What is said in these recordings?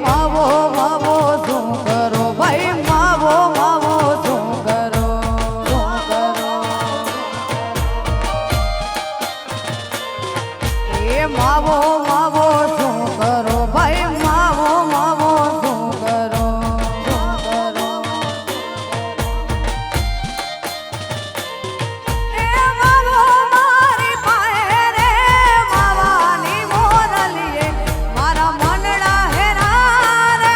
માવો માવો શું કરો ભાઈ માવો માવો શું કરો એ માવો માવો શું કરો ભાઈ માવો માવો શું કરો એ માવો મારી પાસે રે માવાની મોરલીએ મારા મનડા હેરા રે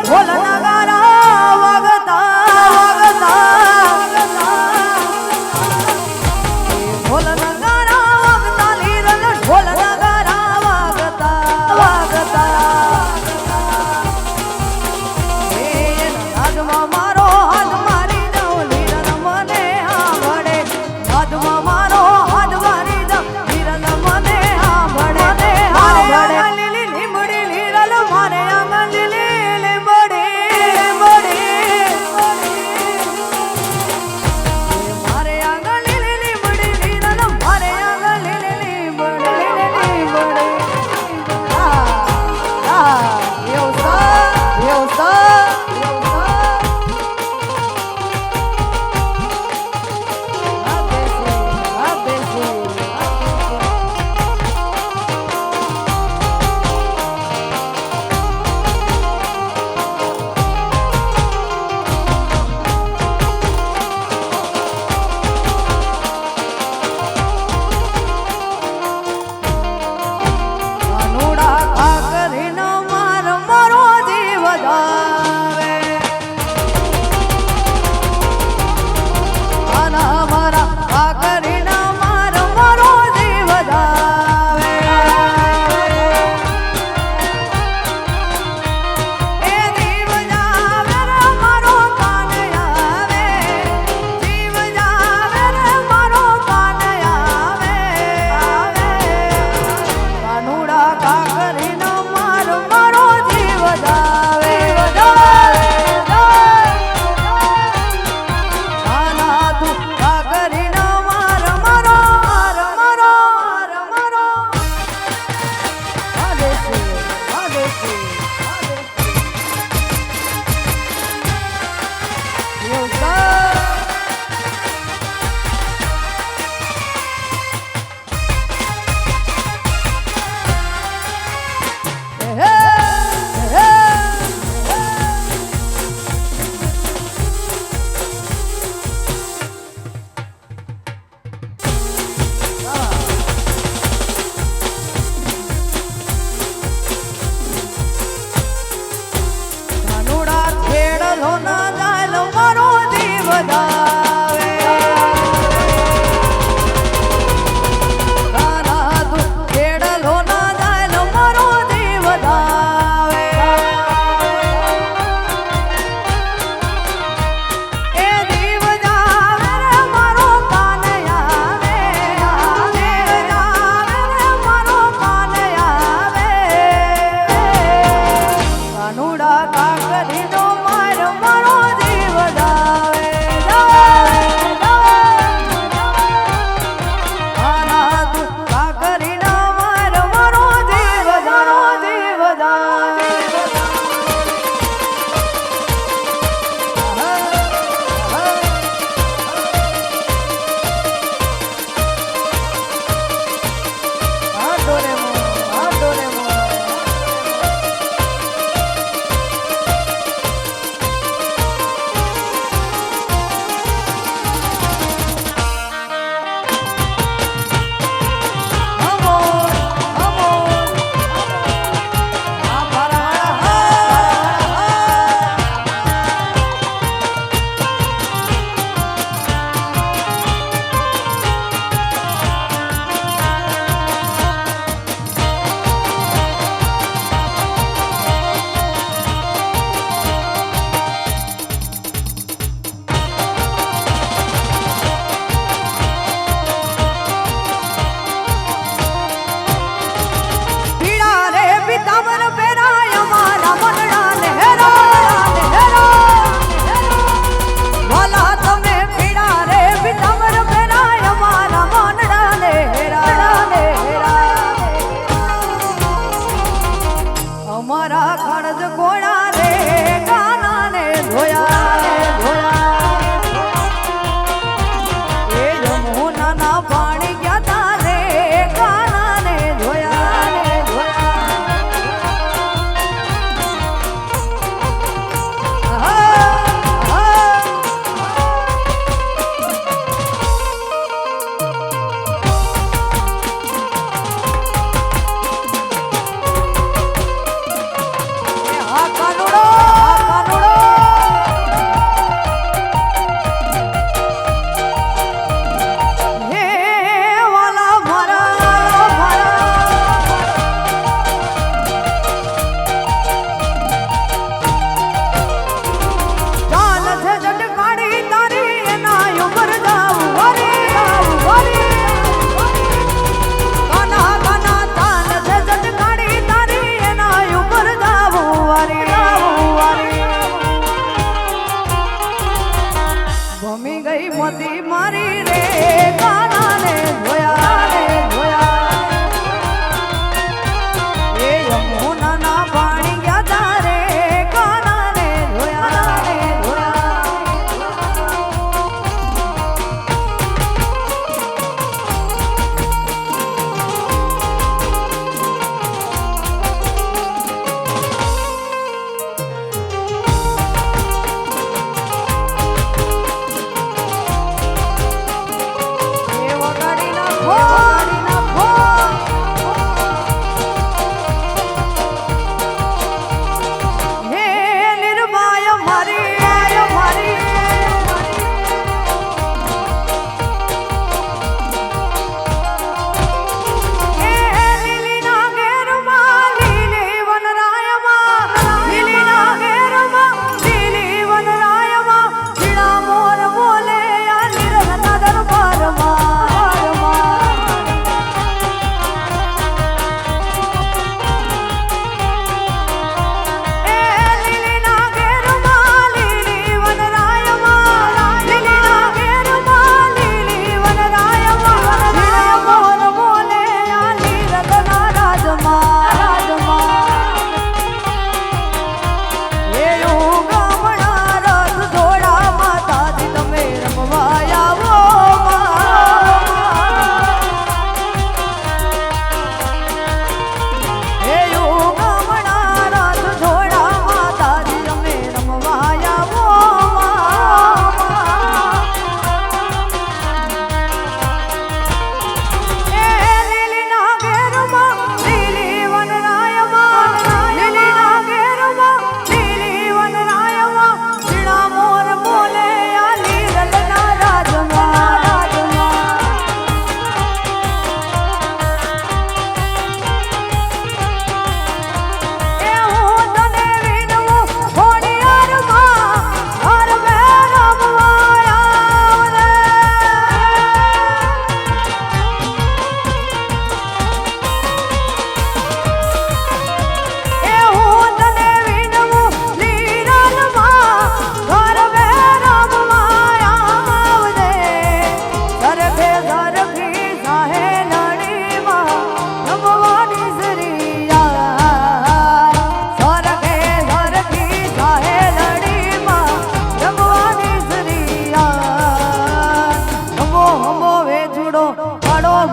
ઢોલ નગારા વાગતા ઢોલ નગારા વાગતા લીરલ ઢોલ નગારા વાગતા હાથમાં મારો હાથ મારી જાઉં લીરલ મને આવડે હાથમાં મારો હાથ મારી જાઉં લીરલ મને આવડે લીલી લીમડી લીરલ મારે આંગણ લીલી લીમડી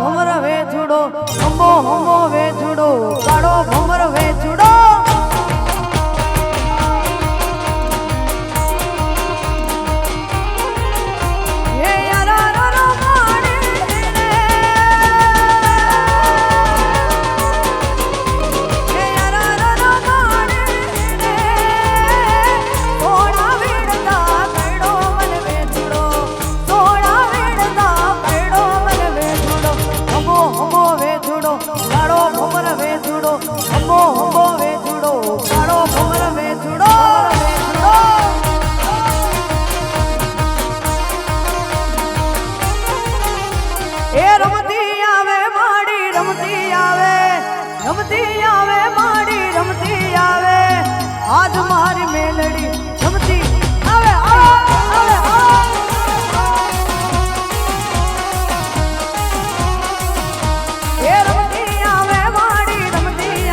ભમર વેચુડો હમો હમો વેચુડો કાળો ભમર વેચુડો આજ મારી મેલડી રમતી આવે એ રમતી આવે માડી રમતી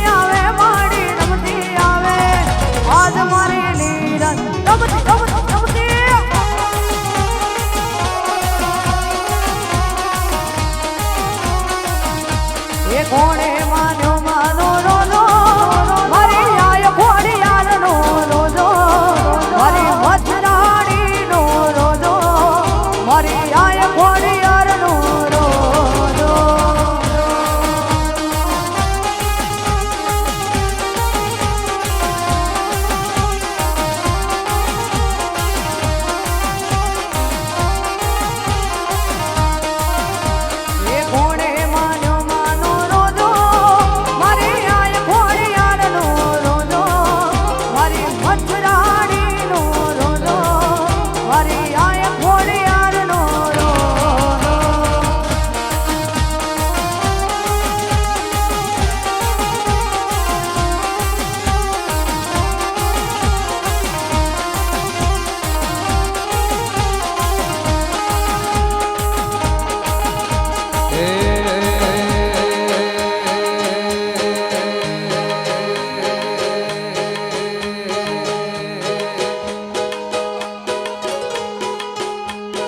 આવે માડી રમતી આવે આજ મારી લીલા રમતી એ કોણે માન્યો માનો નો મારી આય ઘોડિયાર નો રોજો મારી મથરાણી નો રોજો મારી આય ઘોડિયાર નો રોજો એ કોણે માન્યો માનો રોજો મારી આય ઘોડિયાર નો રોજો મારી મથરાણી નો રોજો મારી આય ઘોડિયાર નો રોજો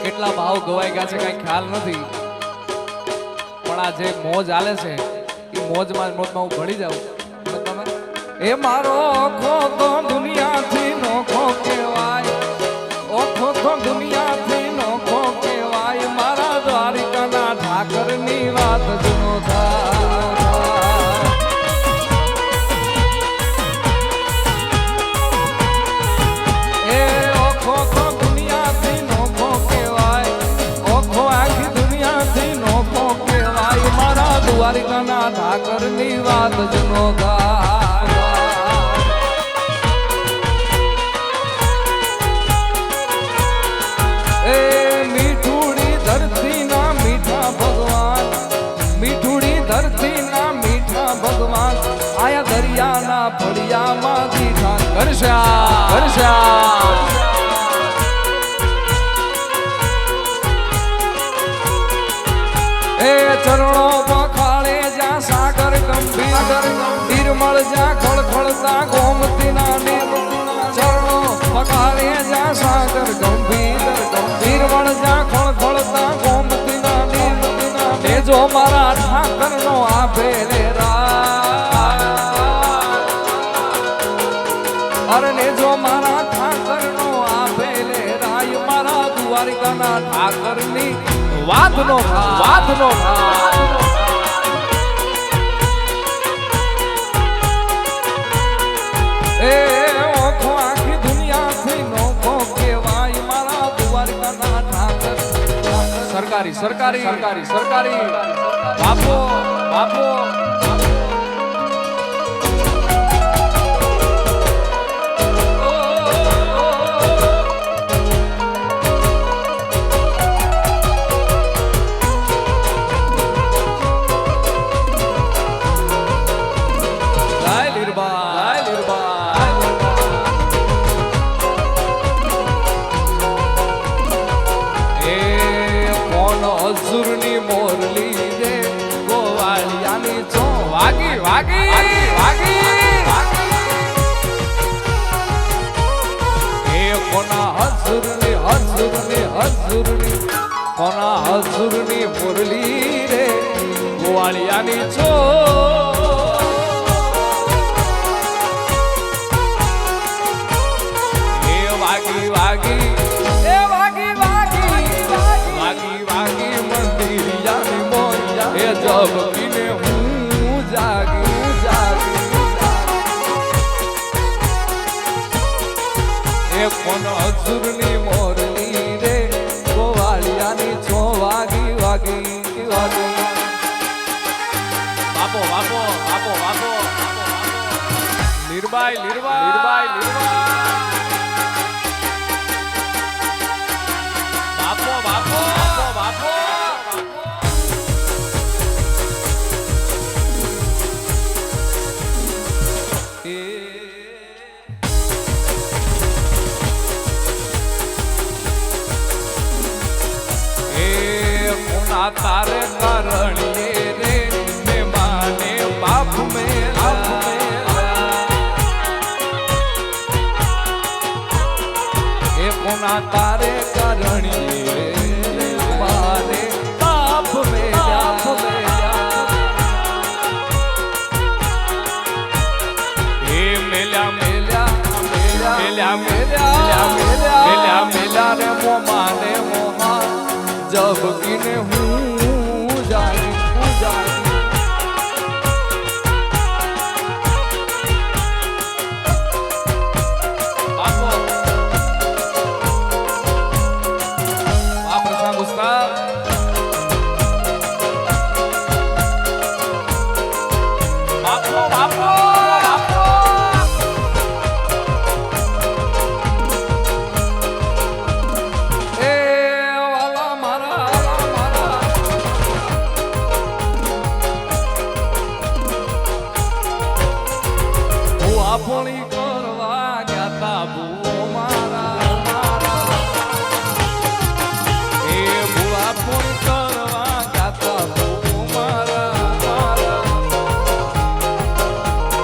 કેટલા ભાવ ગવાઈ ગયા છે કઈ ખ્યાલ નથી પણ આ જે મોજ આલે છે એ મોજમાં હું ભળી જાઉં તમે એ મારો ઓખો તો દુનિયાથી નોખો કહેવાય ઓખો તો દુનિયાથી નોખો કહેવાય મારા દ્વારિકાના ઠાકરની વાત જુનો થાય એ ઓખો તો દુનિયાથી નોખો કહેવાય ઓખો આખી દુનિયાથી નોખો કહેવાય મારા દ્વારિકાના ઠાકરની વાત જુનો થાય એ મીઠુડી ધરતીના મીઠા ભગવાન મીઠુડી ધરતીના મીઠા ભગવાન આયા દરિયાના ફળિયામાં દીઠા કરશા એ ચરણો પખાળે જ્યાં સાગર ગંભીર નિર્મળ જ્યાં ખળખળતા ગોમતીના ચરણો પખાળે જ્યાં સાગર ગંભીર નિર્મળ જ્યાં ખળખળતા ગોમતીના ને જો મારા ઠાકરનો આપે રે અરે ને જો મારા ઠાકરનો આપે લે રાય મારા દ્વારિકાના ઠાકરની વાતનો એ ઓખો આખી દુનિયાથી નોખો કહેવાય મારા દ્વારિકાના ઠાકર સરકારી બાપો હસુરની મોરલી રે ગોવાળિયાની ચો વાગી એ કોના હસુરની કોના હસુરની મુરલી રે ગોવાળિયાની છો એ વાગી વાગી એ વાગી વાગી વાગી વાગી મંદિરિયાની મોરિયા એ જબકીને હું જાગી જાગી એ કોના હસુરની મોરલી રે ગોવાળિયાની છો વાગી વાગી વાગી બાપો બાપો બાપો બાપો નિર્બાઈ નિર્બાઈ નિર્બાઈ બાપો બાપો બાપો તારે કરણીએ રે ને માને બાપ મેરા એ કોના તારે કરણીએ રે માને બાપ મેરા એ મેલ્યા મેલ્યા મેલ્યા મેલ્યા મેલ્યા મેલ્યા રે મો માને મોહા જબકીને હું જાગી બાપો આ પ્રસંગ ઉસ્તાદ બાપો બાપો બાપો એ વાલા મારા આપણી કરવા ગયા તા ભૂ મારા એ ભૂ આપણી કરવા ગયા તા ભૂ મારા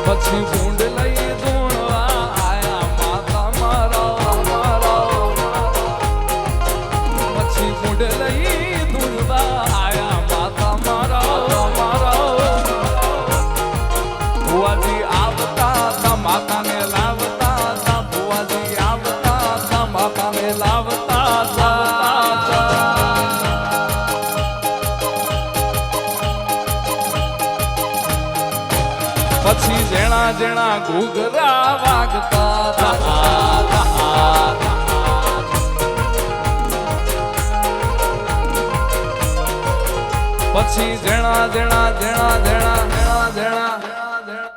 પછી ભૂંડ લઈ ધૂણવા આયા માતા મારા પછી ભૂંડ લઈ ધૂણવા આયા માતા મારા ભુવાજી આવતા માતાને લાવતા તા ભુવાજી આવતા તા માતાને લાવતા તા પછી જેણા જેણા ઘૂઘરા વાગતા તા પછી જેણા જેણા જેણા જેણા જેણા જેણા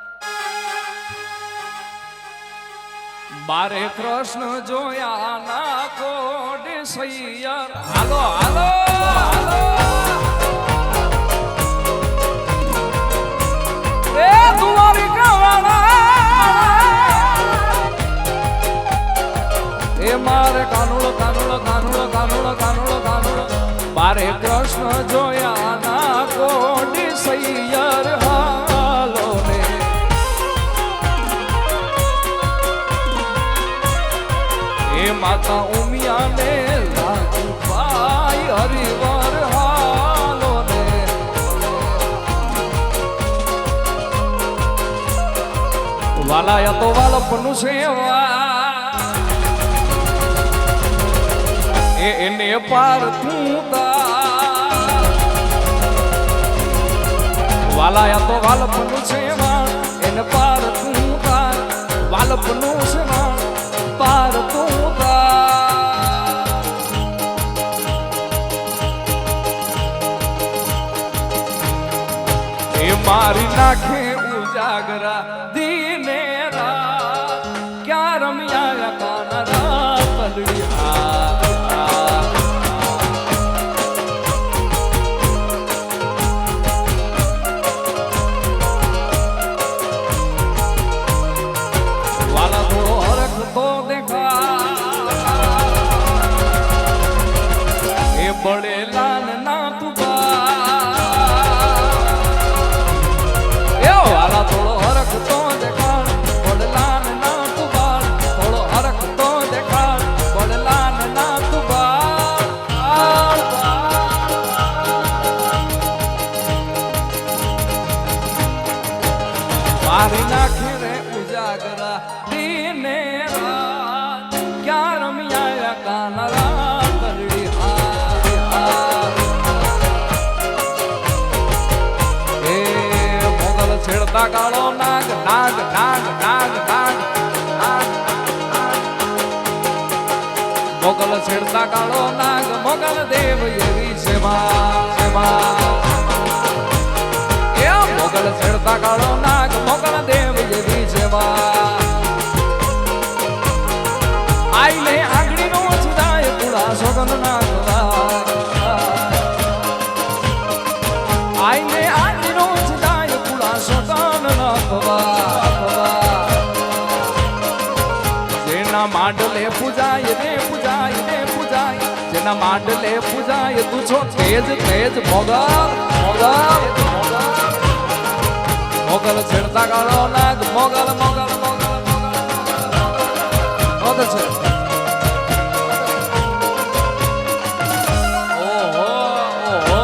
બારે કૃષ્ણ જોયા ના કોડે સૈયર હાલો હાલો હાલો એ તુવારી કવાણા એ મારે કાનુડો કાનુડો કાનુડો કાનુડો કાનુડો કાનુડો બારે કૃષ્ણ જોયા ના કોડે સૈયર હાલો ને એ માતા ઉમિયાને લાગુ ભાઈ હરિવાર હાલો ને વાલાયા તો વાલપનું સેવા એને પાર તું વાલાયા તો વાલપનું સેવા એને પાર તું વાલપનું સેવા પાર તું મારી નાખે ઉજાગરા દીને રાત ક્યાં રમ્યા કાના પલડિયા વાલા થોડો હરખ તો દેખા એ બળેલા ના તુબા વાલા થોડો હરખ મારી નાખી રે ઉજાગરા દિને રાત ક્યાં રમ્યા કાનરા કરડી એ મોગલ છેડતા કાળો નાગ નાગ નાગ નાગ નાગ મોગલ છેડતા કાળો નાગ મોગલ દેવ એવી સેવા મોગલ છેડતા કાળો નાગ મોગલ દેવ જેવી સેવા આઈલે આંગળી નો છુદાય પુરા સોગન નાગવા આઈલે આંગળી નો છુદાય પુરા સોગન નાગવા જેના માંડલે પૂજાય રે પૂજાય રે પૂજાય જેના માંડલે પૂજાય તું છો તેજ તેજ મોગલ મોગલ મોગલ છેડતા કાળો નાગ મોગલ મોગલ મોગલ મોગલ છે ઓહો ઓહો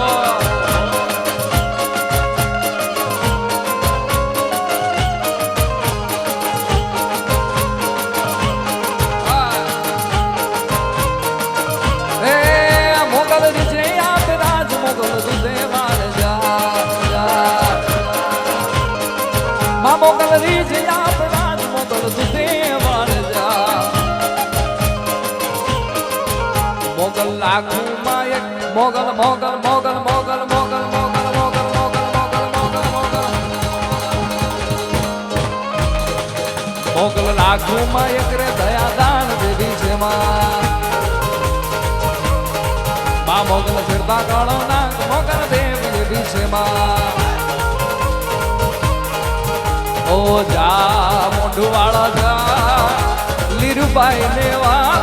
એ મોગલ રીજે આપ રાજ મોગલ દુધે માર જા મોગલ રીજ આપ રાજ મોગલ દુધે માર જા મોગલ લાખું માયક મોગલ મોગલ મોગલ મોગલ મોગલ મોગલ મોગલ મોગલ મોગલ મોગલ મોગલ મોગલ લાખું માયક રે દયાદાન દેવી છે માં મોગલ છેડતા કાળો નાગ મોગલ દેવ દેવી છે ઓ જા મોઢું વાળા જા લીરુબાઈ લેવા